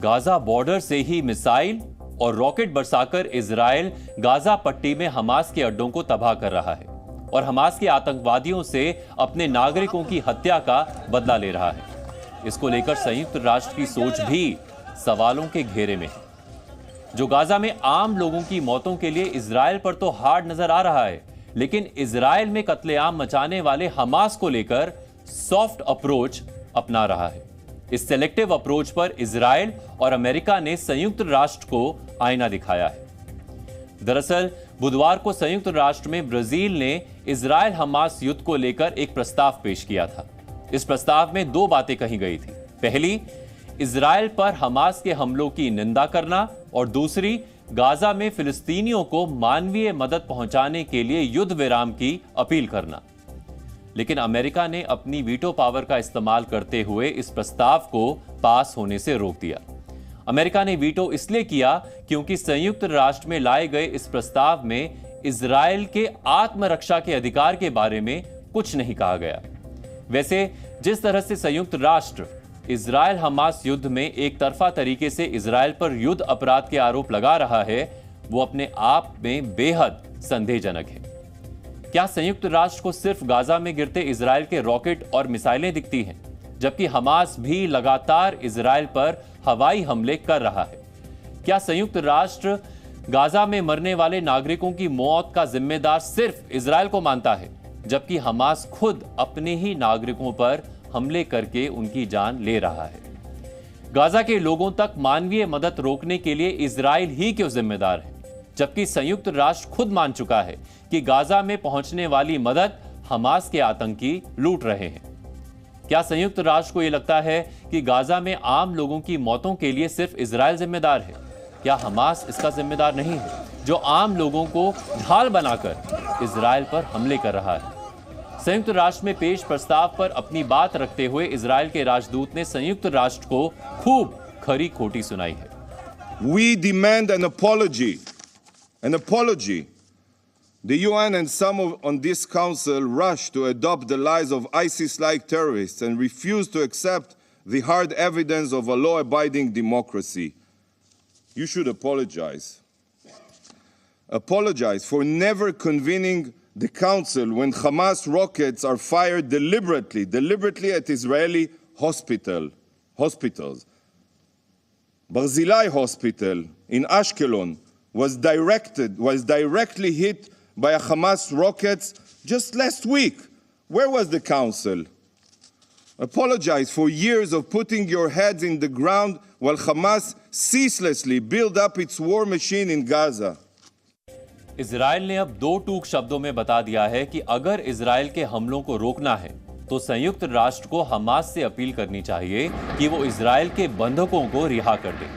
Gaza border से ही missile और rocket बरसाकर Israel Gaza पट्टी में हमास के अड्डों को तबाह कर रहा है और हमास के आतंकवादियों से अपने नागरिकों की हत्या का बदला ले रहा है। इसको लेकर संयुक्त राष्ट्र की सोच भी सवालों के घेरे में है। जो गाजा में आम लोगों की मौतों के लिए इजराइल पर तो हार्ड नजर आ रहा है, लेकिन इजराइल में कत्लेआम मचाने वाले हमास को लेकर सॉफ्ट अप्रोच अपना रहा है। इस सेलेक्टिव अप्रोच पर इजराइल और अमेरिका ने संयुक्त राष्ट्र को आईना दिखाया है। दरअसल बुधवार को संयुक्त राष्ट्र में ब्राजील ने इजराइल हमास युद्ध को लेकर एक प्रस्ताव पेश किया था। इस प्रस्ताव में दो बातें कही गई थी। पहली, इजराइल पर हमास के हमलों की निंदा करना और दूसरी, गाजा में फिलिस्तीनियों को मानवीय मदद पहुंचाने के लिए युद्ध विराम की अपील करना। लेकिन अमेरिका ने अपनी वीटो पावर का इस्तेमाल करते हुए इस प्रस्ताव को पास होने से रोक दिया। अमेरिका ने वीटो इसलिए किया क्योंकि संयुक्त राष्ट्र में लाए गए इस प्रस्ताव में इजराइल के आत्मरक्षा के अधिकार के बारे में कुछ नहीं कहा गया। वैसे जिस तरह से संयुक्त राष्ट्र इजराइल हमास युद्ध में एक तरफा तरीके से इजराइल पर युद्ध अपराध के आरोप लगा रहा है, वो अपने आप में बेहद संदेहजनक है। क्या संयुक्त राष्ट्र को सिर्फ गाजा में गिरते इजराइल के रॉकेट और मिसाइलें दिखती हैं, जबकि हमास भी लगातार इजराइल पर हवाई हमले कर रहा है? क्या संयुक्त राष्ट्र गाजा में मरने वाले नागरिकों की मौत का जिम्मेदार सिर्फ इजराइल को मानता है, जबकि हमास खुद अपने ही नागरिकों पर हमले करके उनकी जान ले रहा है? गाजा के लोगों तक मानवीय मदद रोकने के लिए इजराइल ही क्यों जिम्मेदार है, जबकि संयुक्त राष्ट्र खुद मान चुका है कि गाजा में पहुंचने वाली मदद हमास के आतंकी लूट रहे हैं? क्या संयुक्त राष्ट्र को यह लगता है कि गाजा में आम लोगों की मौतों के लिए सिर्फ इजराइल जिम्मेदार है? क्या हमास इसका जिम्मेदार नहीं है, जो आम लोगों को ढाल बनाकर इजराइल पर हमले कर रहा है? संयुक्त राष्ट्र में पेश प्रस्ताव पर अपनी बात रखते हुए इजराइल के राजदूत ने संयुक्त राष्ट्र को खूब खरी खोटी सुनाई है। We demand an apology. An apology. The UN and some on this council rushed to adopt the lies of ISIS-like terrorists and refused to accept the hard evidence of a law-abiding democracy. You should apologize. Apologize for never convening the council when Hamas rockets are fired deliberately at Israeli hospitals. Barzilai Hospital in Ashkelon was directly hit by a Hamas rockets just last week. Where was the council? Apologize for years of putting your heads in the ground while Hamas ceaselessly built up its war machine in Gaza. Israel ने अब दो टूक शब्दों में बता दिया है कि अगर इजराइल के हमलों को रोकना है तो संयुक्त राष्ट्र को हमास से अपील करनी चाहिए कि वो इजराइल के बंधकों को रिहा कर दे।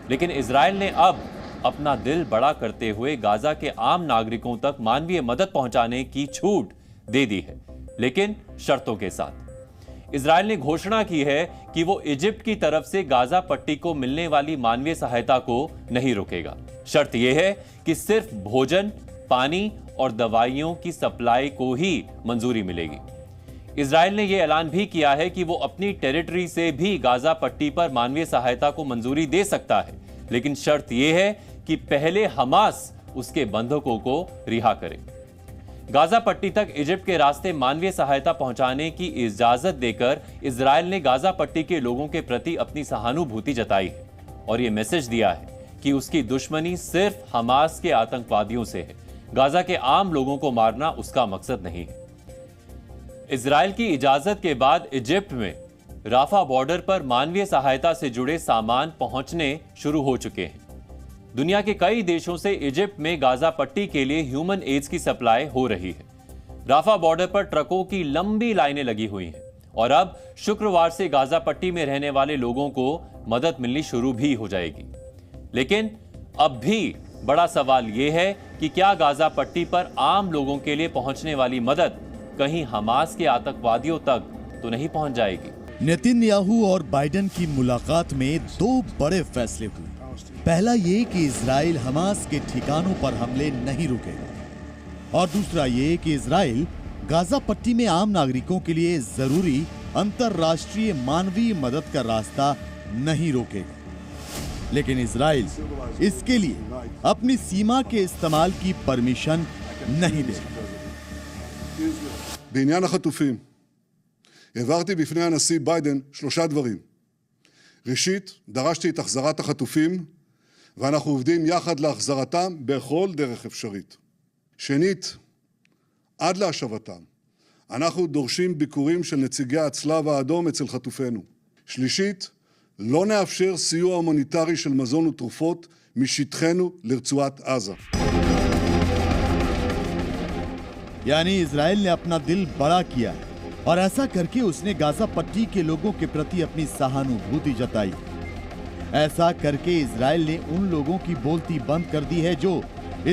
लेकिन इजराइल ने अब अपना दिल बड़ा करते हुए गाजा के आम नागरिकों तक मानवीय मदद पहुंचाने की छूट दे दी है, लेकिन शर्तों के साथ। इजराइल ने घोषणा की है कि वो इजिप्ट की तरफ से गाजा पट्टी को मिलने वाली मानवीय सहायता को नहीं रोकेगा। शर्त यह है कि सिर्फ भोजन, पानी और दवाइयों की सप्लाई को ही मंजूरी मिलेगी। इजराइल ने यह ऐलान भी किया है कि वो अपनी टेरिटरी से भी गाजा पट्टी पर मानवीय सहायता को मंजूरी दे सकता है, लेकिन शर्त यह है कि पहले हमास उसके बंधकों को रिहा करे। गाजा पट्टी तक इजिप्ट के रास्ते मानवीय सहायता पहुंचाने की इजाजत देकर इजराइल ने गाजा पट्टी के लोगों के प्रति अपनी सहानुभूति जताई है और यह मैसेज दिया है कि उसकी दुश्मनी सिर्फ हमास के आतंकवादियों से है। गाजा के आम लोगों को मारना उसका मकसद नहीं है। इजराइल की इजाजत के बाद इजिप्ट में राफा बॉर्डर पर मानवीय सहायता से जुड़े सामान पहुंचने शुरू हो चुके हैं। दुनिया के कई देशों से इजिप्ट में गाजा पट्टी के लिए ह्यूमन एड्स की सप्लाई हो रही है। राफा बॉर्डर पर ट्रकों की लंबी लाइनें लगी हुई हैं और अब शुक्रवार से गाजा पट्टी में रहने वाले लोगों को मदद मिलनी शुरू भी हो जाएगी। लेकिन अब भी बड़ा सवाल यह है कि क्या गाजा पट्टी पर आम लोगों के लिए पहुंचने वाली मदद कहीं हमास के आतंकवादियों तक तो नहीं पहुंच जाएगी? नेतन्याहू और बाइडेन की मुलाकात में दो बड़े फैसले हुए। पहला ये कि इजराइल हमास के ठिकानों पर हमले नहीं रुकेगा और दूसरा ये कि इजराइल गाजा पट्टी में आम नागरिकों के लिए जरूरी अंतर्राष्ट्रीय मानवीय मदद का रास्ता नहीं रोकेगा। लेकिन इजराइल इसके लिए अपनी सीमा के इस्तेमाल की परमिशन नहीं दे। בעניין החטופים, העברתי בפני הנשיא ביידן 3 דברים. ראשית, דרשתי את החזרת החטופים, ואנחנו עובדים יחד להחזרתם בכל דרך אפשרית. שנית, עד להשבתם, אנחנו דורשים ביקורים של נציגי הצלב האדום אצל חטופינו. שלישית, לא נאפשר סיוע הומניטרי של מזון ותרופות משטחנו לרצועת עזה. यानी इजराइल ने अपना दिल बड़ा किया और ऐसा करके उसने गाजा पट्टी के लोगों के प्रति अपनी सहानुभूति जताई। ऐसा करके इजराइल ने उन लोगों की बोलती बंद कर दी है जो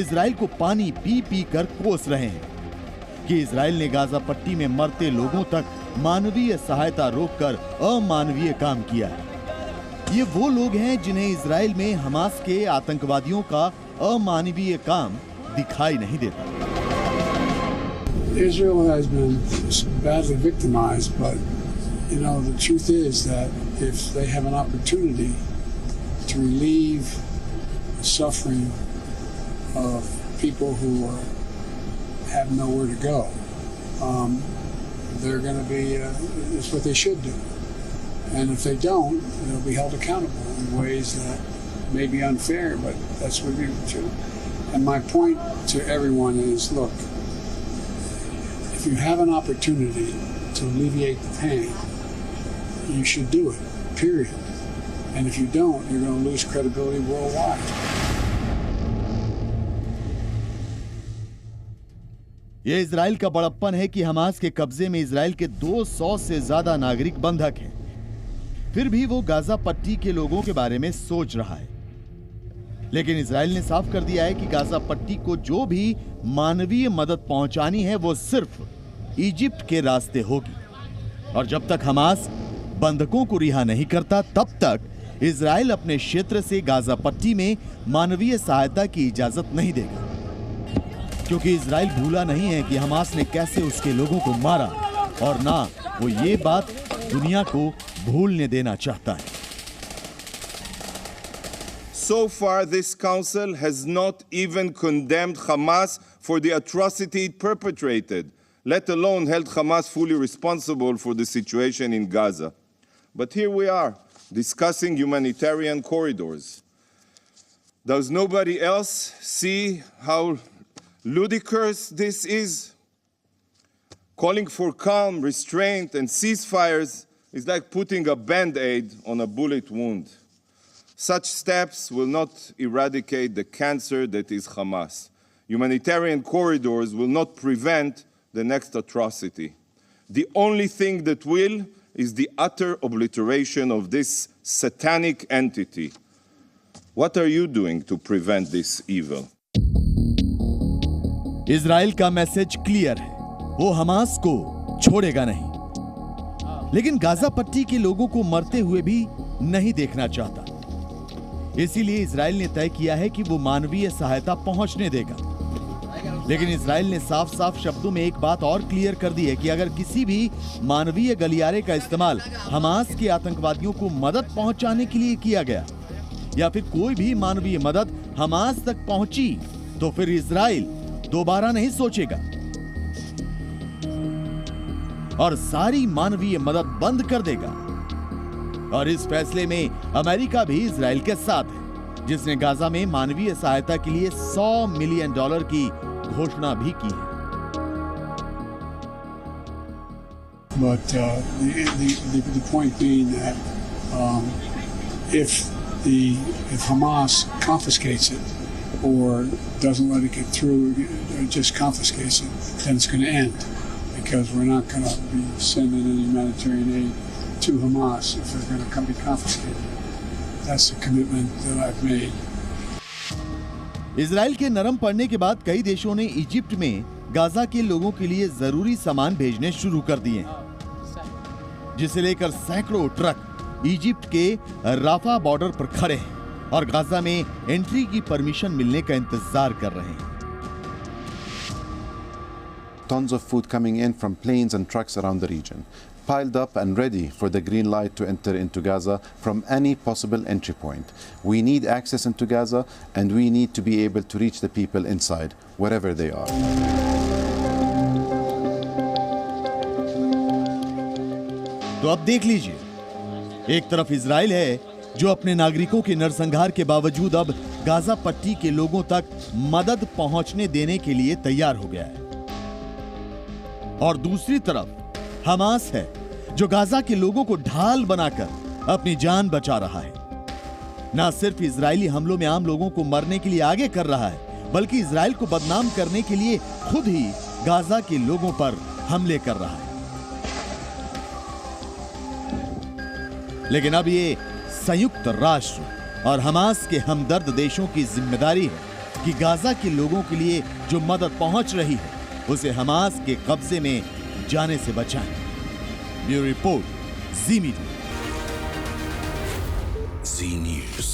इजराइल को पानी पी पी कर कोस रहे हैं कि इजराइल ने गाजा पट्टी में मरते लोगों तक मानवीय सहायता रोककर अमानवीय काम किया है। ये वो लोग हैं जिन्हें इजराइल में हमास के आतंकवादियों का अमानवीय काम दिखाई नहीं देता। Israel has been badly victimized, but the truth is that if they have an opportunity to relieve the suffering of people who have nowhere to go, they're going to be, it's what they should do. And if they don't, they'll be held accountable in ways that may be unfair, but that's what we do. And my point to everyone is, look, if you have an opportunity to alleviate the pain, you should do it, period. And if you don't, you're going to lose credibility worldwide. ये Israel का बड़प्पन है कि Hamas के कब्जे में Israel के 200 से ज्यादा नागरिक बंधक हैं। फिर भी वो गाजा पट्टी के लोगों के बारे में सोच रहा है। लेकिन इजराइल ने साफ कर दिया है कि गाजा पट्टी को जो भी मानवीय मदद पहुंचानी है वो सिर्फ इजिप्ट के रास्ते होगी। और जब तक हमास बंधकों को रिहा नहीं करता तब तक इजराइल अपने क्षेत्र से गाजा पट्टी में मानवीय सहायता की इजाजत नहीं देगा, क्योंकि इजराइल भूला नहीं है कि हमास ने कैसे उसके लोगों को मारा और ना वो ये बात दुनिया को भूलने देना चाहता है। So far, this council has not even condemned Hamas for the atrocity it perpetrated, let alone held Hamas fully responsible for the situation in Gaza. But here we are, discussing humanitarian corridors. Does nobody else see how ludicrous this is? Calling for calm, restraint, and ceasefires is like putting a Band-Aid on a bullet wound. Such steps will not eradicate the cancer that is Hamas. Humanitarian corridors will not prevent the next atrocity. The only thing that will is the utter obliteration of this satanic entity. What are you doing to prevent this evil? Israel का message clear है, वो Hamas को छोड़ेगा नहीं, लेकिन Gaza पट्टी के लोगों को मरते हुए भी नहीं देखना चाहता। इसीलिए इजराइल ने तय किया है कि वो मानवीय सहायता पहुंचने देगा। लेकिन इजराइल ने साफ साफ शब्दों में एक बात और क्लियर कर दी है कि अगर किसी भी मानवीय गलियारे का इस्तेमाल हमास के आतंकवादियों को मदद पहुंचाने के लिए किया गया या फिर कोई भी मानवीय मदद हमास तक पहुंची तो फिर इजराइल दोबारा नहीं सोचेगा और सारी मानवीय मदद बंद कर देगा। और इस फैसले में अमेरिका भी इजराइल के साथ है, जिसने गाजा में मानवीय सहायता के लिए $100 मिलियन की घोषणा भी की है। But the point being that if Hamas confiscates it or doesn't let it get through, or just confiscates it, then it's going to end, because we're not going to be sending any humanitarian aid to Hamas if they're going to be confiscated. That's the commitment that I've made. Israel के नरम पड़ने के बाद कई देशों ने Egypt में Gaza के लोगों के लिए जरूरी सामान भेजने शुरू कर दिए हैं, जिसे लेकर सैकड़ों ट्रक इजिप्ट के राफा बॉर्डर पर खड़े हैं और गाजा में एंट्री की परमिशन मिलने का इंतजार कर रहे हैं। Tons of food coming in from planes and trucks around the region. piled up and ready for the green light to enter into Gaza from any possible entry point. We need access into Gaza, and we need to be able to reach the people inside, wherever they are. तो अब देख लीजिए, एक तरफ Israel है जो अपने नागरिकों के नरसंहार के बावजूद अब गाजा पट्टी के लोगों तक मदद पहुंचने देने के लिए तैयार हो गया है, और दूसरी तरफ हमास है जो गाजा के लोगों को ढाल बनाकर अपनी जान बचा रहा है। ना सिर्फ इजरायली हमलों में आम लोगों को मरने के लिए आगे कर रहा है, बल्कि इजराइल को बदनाम करने के लिए खुद ही गाजा के लोगों पर हमले कर रहा है। लेकिन अब ये संयुक्त राष्ट्र और हमास के हमदर्द देशों की जिम्मेदारी है कि गाजा के लोगों के लिए जो मदद पहुंच रही है उसे हमास के कब्जे में जाने से बचाएं। ब्यूरो रिपोर्ट, जी मीडिया। जी न्यूज़।